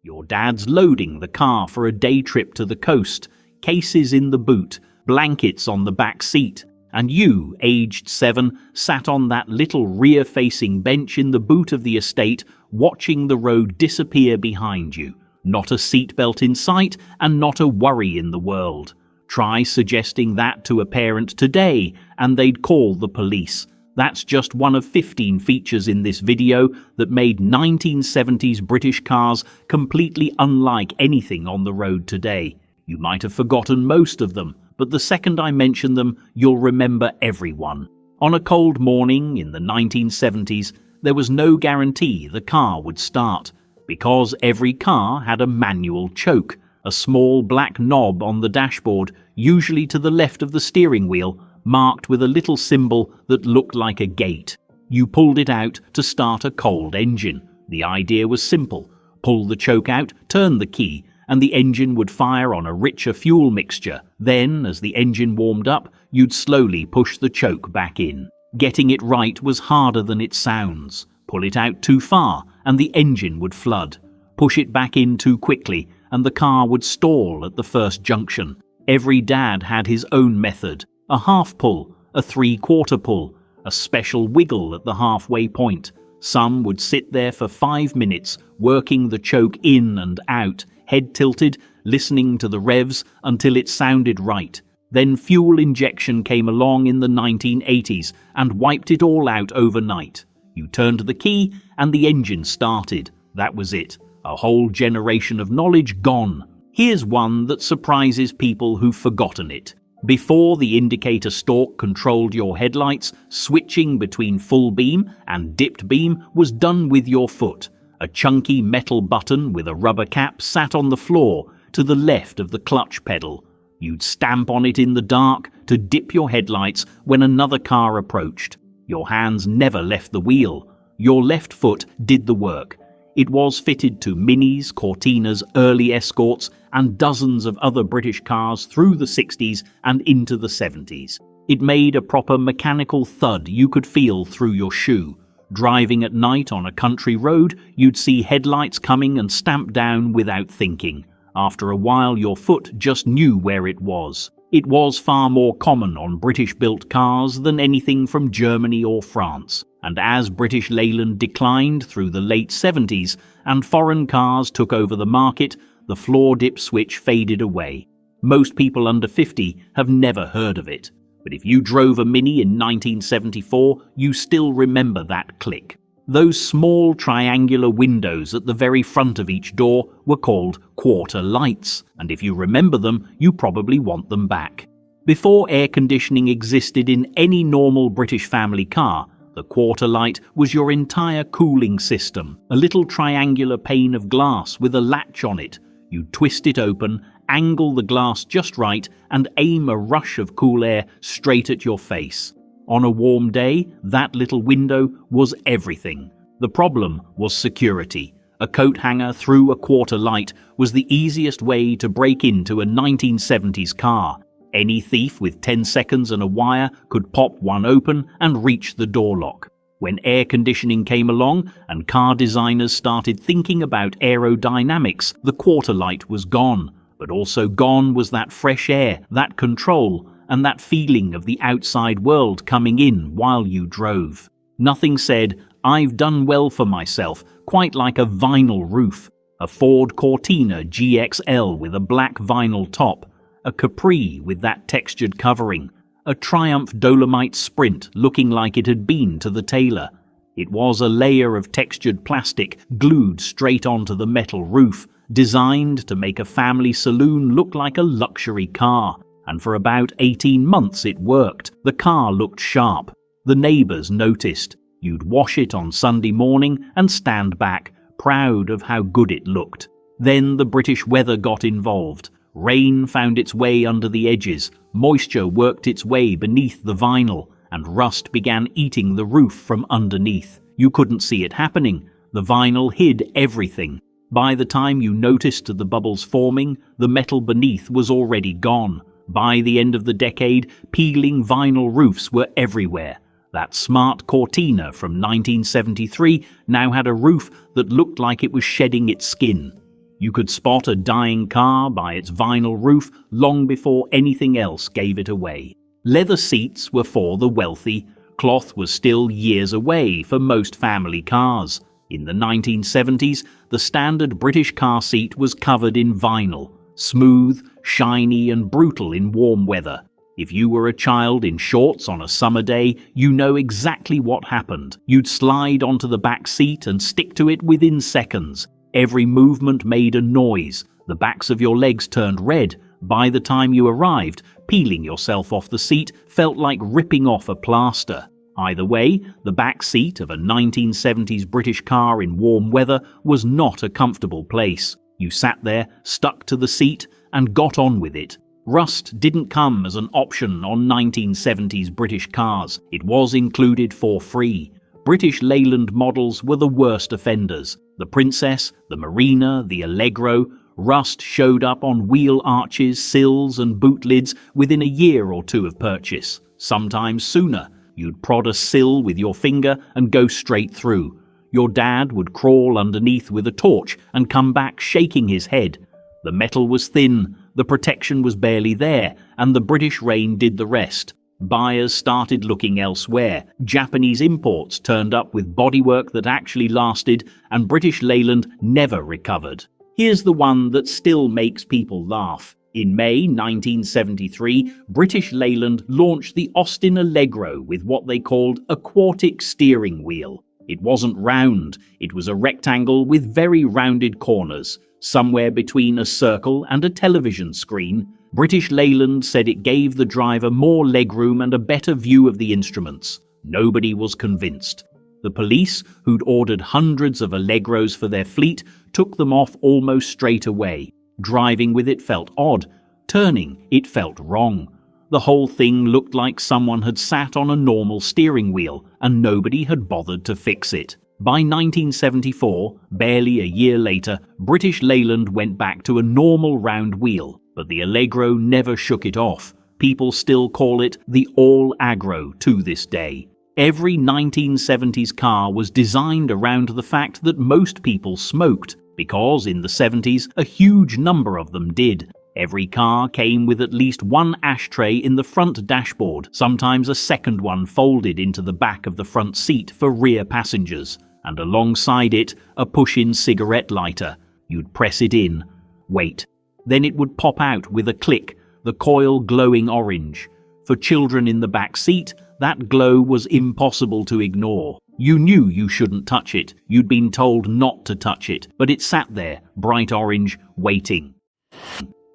Your dad's loading the car for a day trip to the coast, cases in the boot, blankets on the back seat, and you, aged 7, sat on that little rear-facing bench in the boot of the estate, watching the road disappear behind you. Not a seatbelt in sight, and not a worry in the world. Try suggesting that to a parent today, and they'd call the police. That's just one of 15 features in this video that made 1970s British cars completely unlike anything on the road today. You might have forgotten most of them, but the second I mention them, you'll remember everyone. On a cold morning in the 1970s, there was no guarantee the car would start, because every car had a manual choke, a small black knob on the dashboard, usually to the left of the steering wheel, marked with a little symbol that looked like a gate. You pulled it out to start a cold engine. The idea was simple. Pull the choke out, turn the key, and the engine would fire on a richer fuel mixture. Then, as the engine warmed up, you'd slowly push the choke back in. Getting it right was harder than it sounds. Pull it out too far, and the engine would flood. Push it back in too quickly, and the car would stall at the first junction. Every dad had his own method. A half pull, a 3/4 pull, a special wiggle at the halfway point. Some would sit there for 5 minutes, working the choke in and out, head tilted, listening to the revs until it sounded right. Then fuel injection came along in the 1980s and wiped it all out overnight. You turned the key and the engine started. That was it. A whole generation of knowledge gone. Here's one that surprises people who've forgotten it. Before the indicator stalk controlled your headlights, switching between full beam and dipped beam was done with your foot. A chunky metal button with a rubber cap sat on the floor to the left of the clutch pedal. You'd stamp on it in the dark to dip your headlights when another car approached. Your hands never left the wheel. Your left foot did the work. It was fitted to Minis, Cortinas, early Escorts, and dozens of other British cars through the 60s and into the 70s. It made a proper mechanical thud you could feel through your shoe. Driving at night on a country road, you'd see headlights coming and stamp down without thinking. After a while, your foot just knew where it was. It was far more common on British-built cars than anything from Germany or France. And as British Leyland declined through the late 70s and foreign cars took over the market, the floor dip switch faded away. Most people under 50 have never heard of it. But if you drove a Mini in 1974, you still remember that click. Those small triangular windows at the very front of each door were called quarter lights, and if you remember them, you probably want them back. Before air conditioning existed in any normal British family car, the quarter light was your entire cooling system, a little triangular pane of glass with a latch on it. You'd twist it open, angle the glass just right, and aim a rush of cool air straight at your face. On a warm day, that little window was everything. The problem was security. A coat hanger through a quarter light was the easiest way to break into a 1970s car. Any thief with 10 seconds and a wire could pop one open and reach the door lock. When air conditioning came along and car designers started thinking about aerodynamics, the quarter light was gone. But also gone was that fresh air, that control, and that feeling of the outside world coming in while you drove. Nothing said, "I've done well for myself," quite like a vinyl roof. A Ford Cortina GXL with a black vinyl top, a Capri with that textured covering, a Triumph Dolomite Sprint looking like it had been to the tailor. It was a layer of textured plastic glued straight onto the metal roof, designed to make a family saloon look like a luxury car. And for about 18 months it worked. The car looked sharp. The neighbours noticed. You'd wash it on Sunday morning and stand back, proud of how good it looked. Then the British weather got involved. Rain found its way under the edges, moisture worked its way beneath the vinyl, and rust began eating the roof from underneath. You couldn't see it happening. The vinyl hid everything. By the time you noticed the bubbles forming, the metal beneath was already gone. By the end of the decade, peeling vinyl roofs were everywhere. That smart Cortina from 1973 now had a roof that looked like it was shedding its skin. You could spot a dying car by its vinyl roof long before anything else gave it away. Leather seats were for the wealthy. Cloth was still years away for most family cars. In the 1970s, the standard British car seat was covered in vinyl, smooth, shiny and brutal in warm weather. If you were a child in shorts on a summer day, you know exactly what happened. You'd slide onto the back seat and stick to it within seconds. Every movement made a noise. The backs of your legs turned red. By the time you arrived, peeling yourself off the seat felt like ripping off a plaster. Either way, the back seat of a 1970s British car in warm weather was not a comfortable place. You sat there, stuck to the seat, and got on with it. Rust didn't come as an option on 1970s British cars. It was included for free. British Leyland models were the worst offenders. The Princess, the Marina, the Allegro. Rust showed up on wheel arches, sills and boot lids within a year or two of purchase, sometimes sooner. You'd prod a sill with your finger and go straight through. Your dad would crawl underneath with a torch and come back shaking his head. The metal was thin, the protection was barely there, and the British rain did the rest. Buyers started looking elsewhere. Japanese imports turned up with bodywork that actually lasted, and British Leyland never recovered. Here's the one that still makes people laugh. In May 1973, British Leyland launched the Austin Allegro with what they called a quartic steering wheel. It wasn't round, it was a rectangle with very rounded corners, somewhere between a circle and a television screen. British Leyland said it gave the driver more legroom and a better view of the instruments. Nobody was convinced. The police, who'd ordered hundreds of Allegros for their fleet, took them off almost straight away. Driving with it felt odd. Turning, it felt wrong. The whole thing looked like someone had sat on a normal steering wheel, and nobody had bothered to fix it. By 1974, barely a year later, British Leyland went back to a normal round wheel, but the Allegro never shook it off. People still call it the All-Agro to this day. Every 1970s car was designed around the fact that most people smoked, because in the 70s a huge number of them did. Every car came with at least one ashtray in the front dashboard, sometimes a second one folded into the back of the front seat for rear passengers, and alongside it a push-in cigarette lighter. You'd press it in, wait. Then it would pop out with a click, the coil glowing orange. For children in the back seat, that glow was impossible to ignore. You knew you shouldn't touch it. You'd been told not to touch it, but it sat there, bright orange, waiting.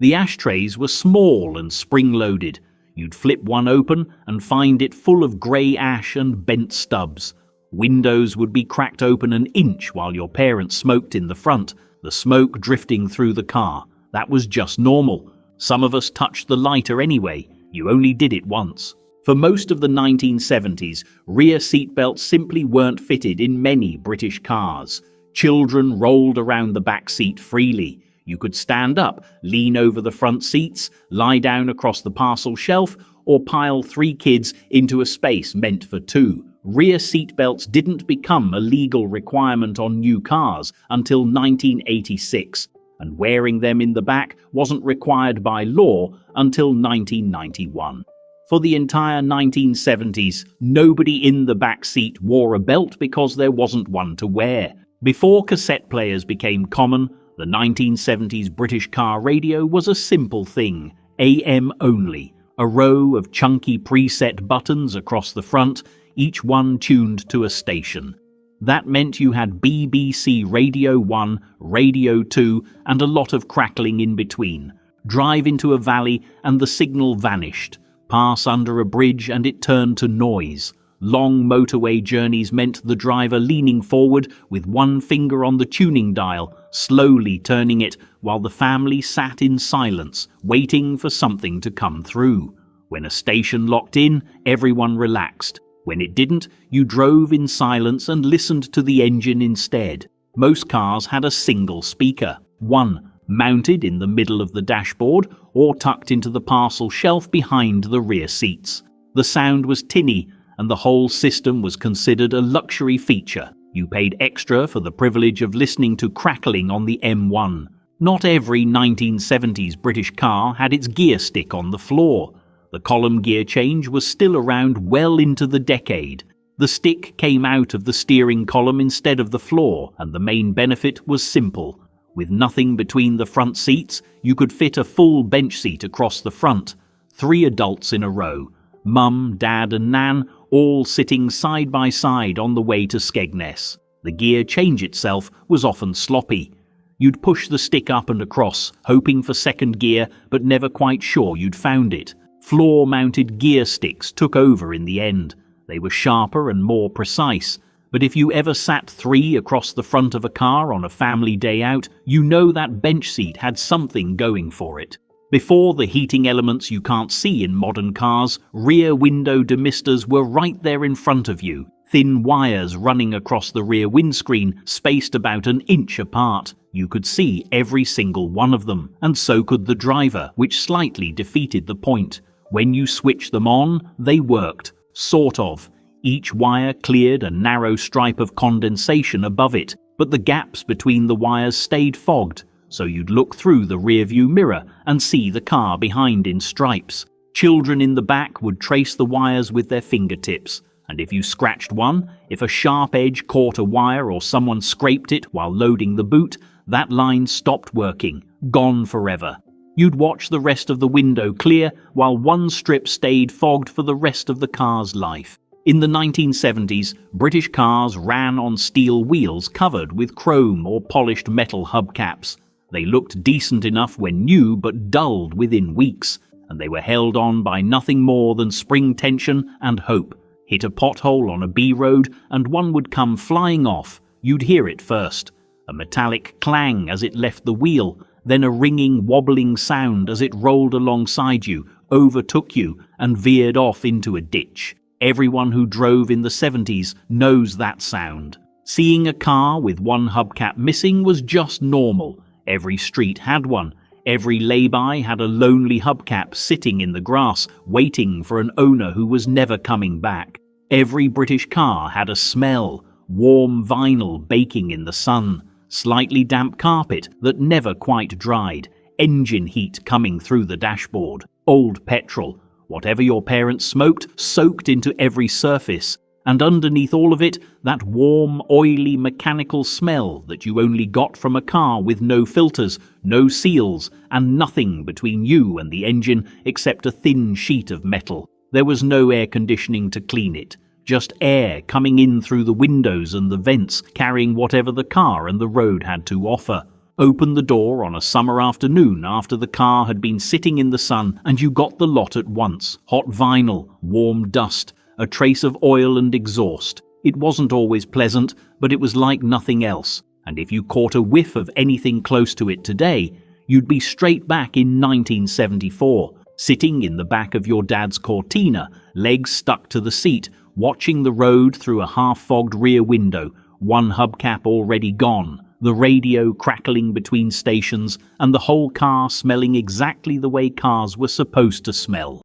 The ashtrays were small and spring-loaded. You'd flip one open and find it full of grey ash and bent stubs. Windows would be cracked open an inch while your parents smoked in the front, the smoke drifting through the car. That was just normal. Some of us touched the lighter anyway. You only did it once. For most of the 1970s, rear seatbelts simply weren't fitted in many British cars. Children rolled around the back seat freely. You could stand up, lean over the front seats, lie down across the parcel shelf, or pile 3 kids into a space meant for 2. Rear seatbelts didn't become a legal requirement on new cars until 1986, and wearing them in the back wasn't required by law until 1991. For the entire 1970s, nobody in the back seat wore a belt because there wasn't one to wear. Before cassette players became common, the 1970s British car radio was a simple thing, AM only. A row of chunky preset buttons across the front, each one tuned to a station. That meant you had BBC Radio 1, Radio 2, and a lot of crackling in between. Drive into a valley and the signal vanished. Pass under a bridge and it turned to noise. Long motorway journeys meant the driver leaning forward with one finger on the tuning dial, slowly turning it while the family sat in silence, waiting for something to come through. When a station locked in, everyone relaxed. When it didn't, you drove in silence and listened to the engine instead. Most cars had a single speaker, one mounted in the middle of the dashboard or tucked into the parcel shelf behind the rear seats. The sound was tinny, and the whole system was considered a luxury feature. You paid extra for the privilege of listening to crackling on the M1. Not every 1970s British car had its gear stick on the floor. The column gear change was still around well into the decade. The stick came out of the steering column instead of the floor, and the main benefit was simple. With nothing between the front seats, you could fit a full bench seat across the front. 3 adults in a row, Mum, Dad and Nan, all sitting side by side on the way to Skegness. The gear change itself was often sloppy. You'd push the stick up and across, hoping for second gear, but never quite sure you'd found it. Floor-mounted gear sticks took over in the end. They were sharper and more precise. But if you ever sat 3 across the front of a car on a family day out, you know that bench seat had something going for it. Before the heating elements you can't see in modern cars, rear window demisters were right there in front of you. Thin wires running across the rear windscreen, spaced about an inch apart. You could see every single one of them, and so could the driver, which slightly defeated the point. When you switched them on, they worked. Sort of. Each wire cleared a narrow stripe of condensation above it, but the gaps between the wires stayed fogged, so you'd look through the rearview mirror and see the car behind in stripes. Children in the back would trace the wires with their fingertips, and if you scratched one, if a sharp edge caught a wire or someone scraped it while loading the boot, that line stopped working, gone forever. You'd watch the rest of the window clear while one strip stayed fogged for the rest of the car's life. In the 1970s, British cars ran on steel wheels covered with chrome or polished metal hubcaps. They looked decent enough when new but dulled within weeks, and they were held on by nothing more than spring tension and hope. Hit a pothole on a B road and one would come flying off. You'd hear it first. A metallic clang as it left the wheel, then a ringing, wobbling sound as it rolled alongside you, overtook you, and veered off into a ditch. Everyone who drove in the 70s knows that sound. Seeing a car with one hubcap missing was just normal. Every street had one. Every lay-by had a lonely hubcap sitting in the grass, waiting for an owner who was never coming back. Every British car had a smell, warm vinyl baking in the sun, slightly damp carpet that never quite dried, engine heat coming through the dashboard, old petrol. Whatever your parents smoked soaked into every surface, and underneath all of it, that warm, oily, mechanical smell that you only got from a car with no filters, no seals, and nothing between you and the engine except a thin sheet of metal. There was no air conditioning to clean it, just air coming in through the windows and the vents, carrying whatever the car and the road had to offer. Open the door on a summer afternoon after the car had been sitting in the sun and you got the lot at once. Hot vinyl, warm dust, a trace of oil and exhaust. It wasn't always pleasant, but it was like nothing else. And if you caught a whiff of anything close to it today, you'd be straight back in 1974, sitting in the back of your dad's Cortina, legs stuck to the seat, watching the road through a half-fogged rear window, one hubcap already gone, the radio crackling between stations, and the whole car smelling exactly the way cars were supposed to smell.